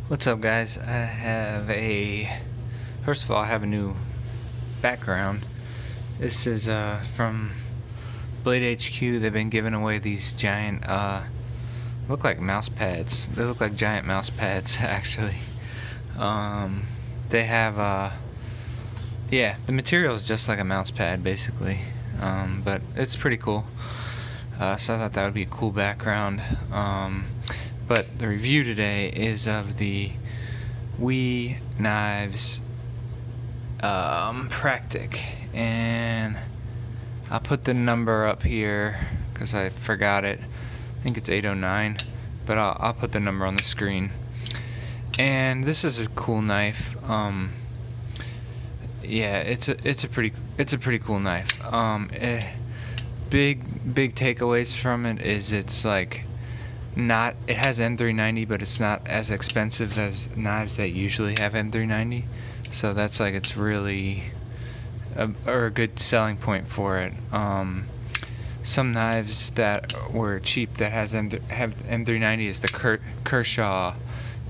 What's up, guys? First of all, I have a new background. This is from Blade HQ. They've been giving away these giant look like mouse pads. They look like giant mouse pads actually. They have yeah, the material is just like a mouse pad basically, but it's pretty cool. So I thought that would be a cool background. But the review today is of the Wii knives Practic, and I'll put the number up here because I forgot it. I think it's 809, but I'll put the number on the screen. And this is a cool knife. Yeah, it's a pretty cool knife. Big takeaways from it is it's like it has M390, but it's not as expensive as knives that usually have M390, so that's like it's really a good selling point for it. Some knives that were cheap that have M390 is the Kershaw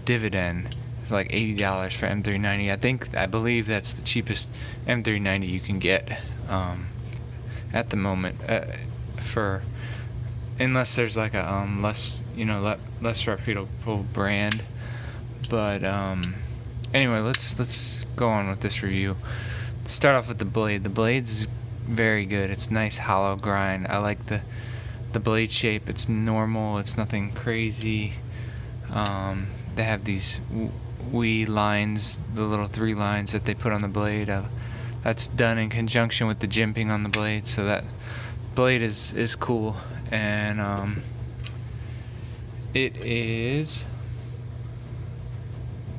Dividend. It's like $80 for M390. I believe that's the cheapest M390 you can get at the moment, unless there's like a less reputable brand. But anyway, let's go on with this review. Let's start off with the blade. The blade's very good. It's nice hollow grind. I like the blade shape. It's normal. It's nothing crazy. They have these wee lines, the little 3 lines that they put on the blade. That's done in conjunction with the jimping on the blade, so that blade is cool. And it is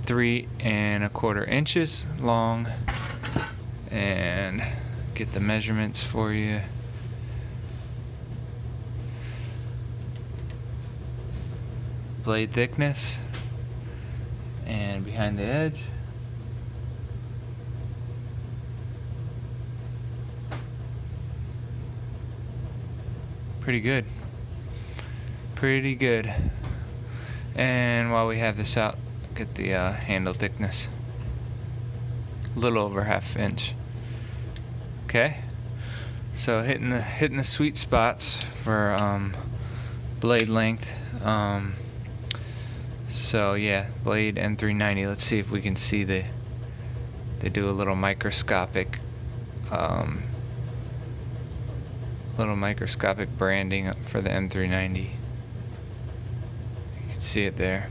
3¼ inches long, and get the measurements for you. Blade thickness and behind the edge. Pretty good. And while we have this out, get the handle thickness, a little over ½ inch. Okay, so hitting the sweet spots for blade length. So yeah, blade M390. Let's see if we can see they do a little microscopic branding for the M390. You can see it there.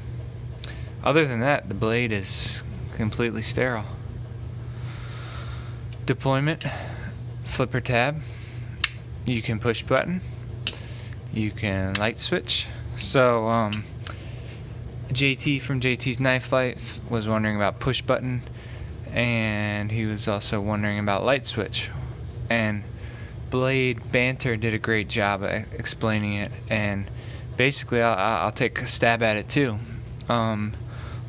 Other than that, the blade is completely sterile. Deployment, flipper tab. You can push button. You can light switch. So JT from JT's Knife Life was wondering about push button, and he was also wondering about light switch. And Blade Banter did a great job at explaining it, and basically I'll take a stab at it too.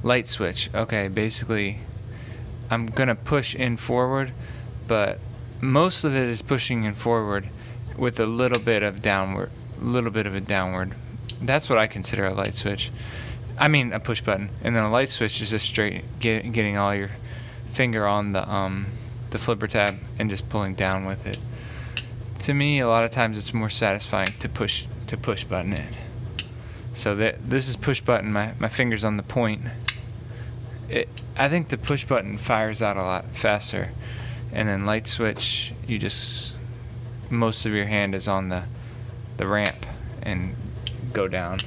Light switch. Okay, basically I'm gonna push in forward, but most of it is pushing in forward with a little bit of a downward. That's what I consider a light switch. I mean a push button. And then a light switch is just straight getting all your finger on the flipper tab and just pulling down with it. To me, a lot of times it's more satisfying to push button it. So this is push button. My finger's on the point. I think the push button fires out a lot faster, and then light switch, most of your hand is on the ramp and go down.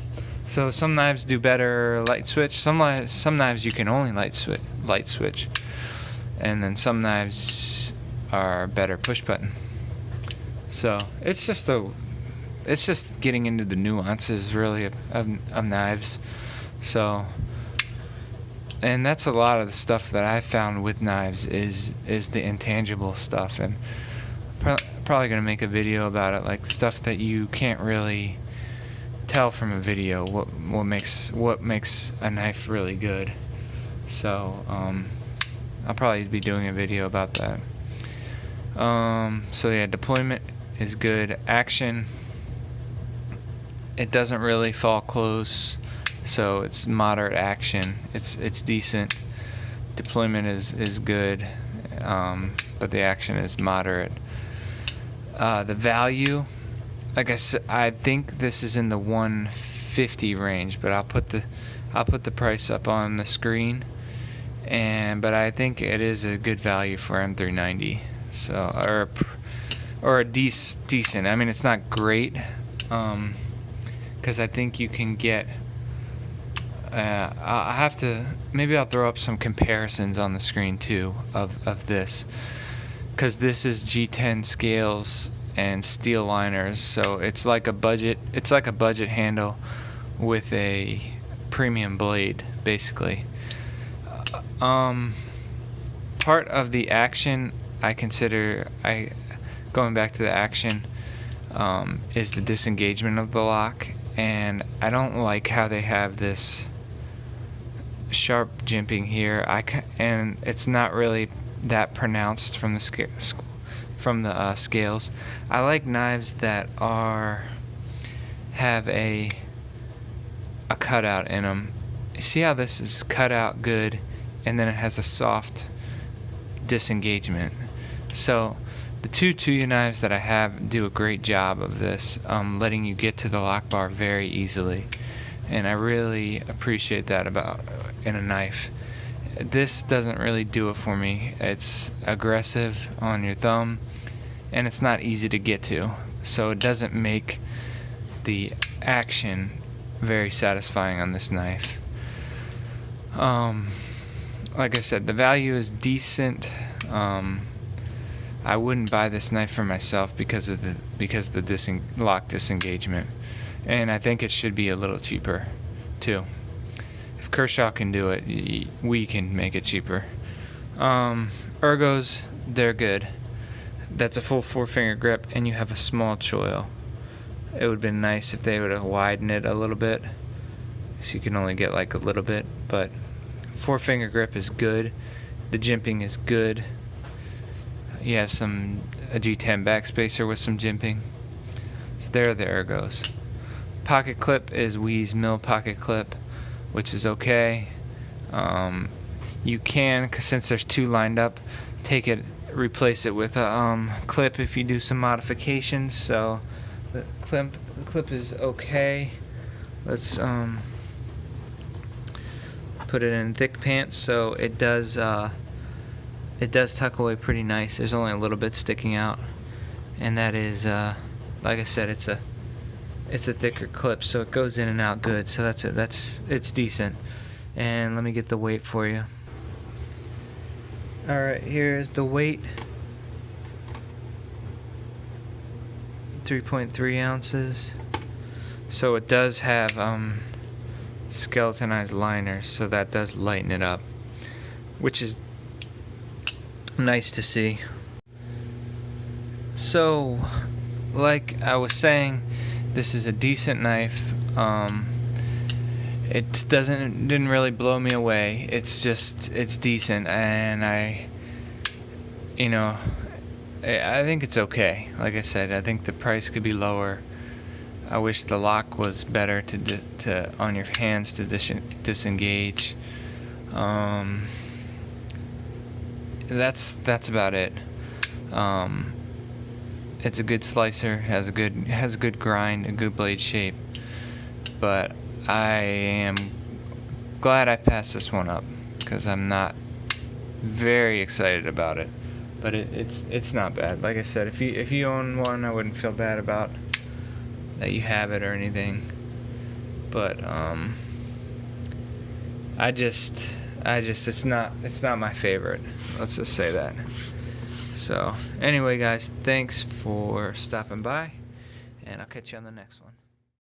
So some knives do better light switch. Some knives you can only light switch, and then some knives are better push button. So it's just getting into the nuances really of knives. So, and that's a lot of the stuff that I found with knives is the intangible stuff, and probably gonna make a video about it, like stuff that you can't really tell from a video what makes a knife really good. So I'll probably be doing a video about that. So yeah, deployment is good. Action, it doesn't really fall close so it's moderate action. It's decent. Deployment is good, but the action is moderate. The value, like I said, I think this is in the 150 range, but I'll put the price up on the screen. But I think it is a good value for M390. So or a decent. I mean, it's not great, because I think you can get. Maybe I'll throw up some comparisons on the screen too of this, because this is G10 scales and steel liners, so it's like a budget handle with a premium blade, basically. Part of the action going back to the action, is the disengagement of the lock, and I don't like how they have this sharp jimping here. And it's not really that pronounced from the scales. I like knives that have a cutout in them. See how this is cut out good, and then it has a soft disengagement. So the two Tuya knives that I have do a great job of this, letting you get to the lock bar very easily, and I really appreciate that in a knife. This doesn't really do it for me. It's aggressive on your thumb, and it's not easy to get to, so it doesn't make the action very satisfying on this knife. Like I said, the value is decent. I wouldn't buy this knife for myself because of the lock disengagement, and I think it should be a little cheaper too. If Kershaw can do it, we can make it cheaper. Ergos, they're good. That's a full 4-finger grip, and you have a small choil. It would have been nice if they would have widened it a little bit, so you can only get like a little bit, but 4-finger grip is good. The jimping is good. You have a G10 backspacer with some jimping. So there are the Ergos. Pocket clip is Wee's Mill pocket clip, which is okay. You can, since there's two lined up, replace it with a clip if you do some modifications. So the clip is okay. Let's put it in thick pants, so it does tuck away pretty nice. There's only a little bit sticking out, and that is, like I said, it's a thicker clip, so it goes in and out good. So it's decent. And let me get the weight for you. Alright, here's the weight. 3.3 ounces. So it does have skeletonized liners, so that does lighten it up, which is nice to see. So, like I was saying, this is a decent knife. It didn't really blow me away. It's decent, and I think it's okay. Like I said, I think the price could be lower. I wish the lock was better to on your hands to disengage. That's about it. It's a good slicer, has a good grind, a good blade shape. But I am glad I passed this one up, because I'm not very excited about it. But it's not bad. Like I said, if you own one, I wouldn't feel bad about that you have it or anything. But it's not my favorite. Let's just say that. So anyway, guys, thanks for stopping by, and I'll catch you on the next one.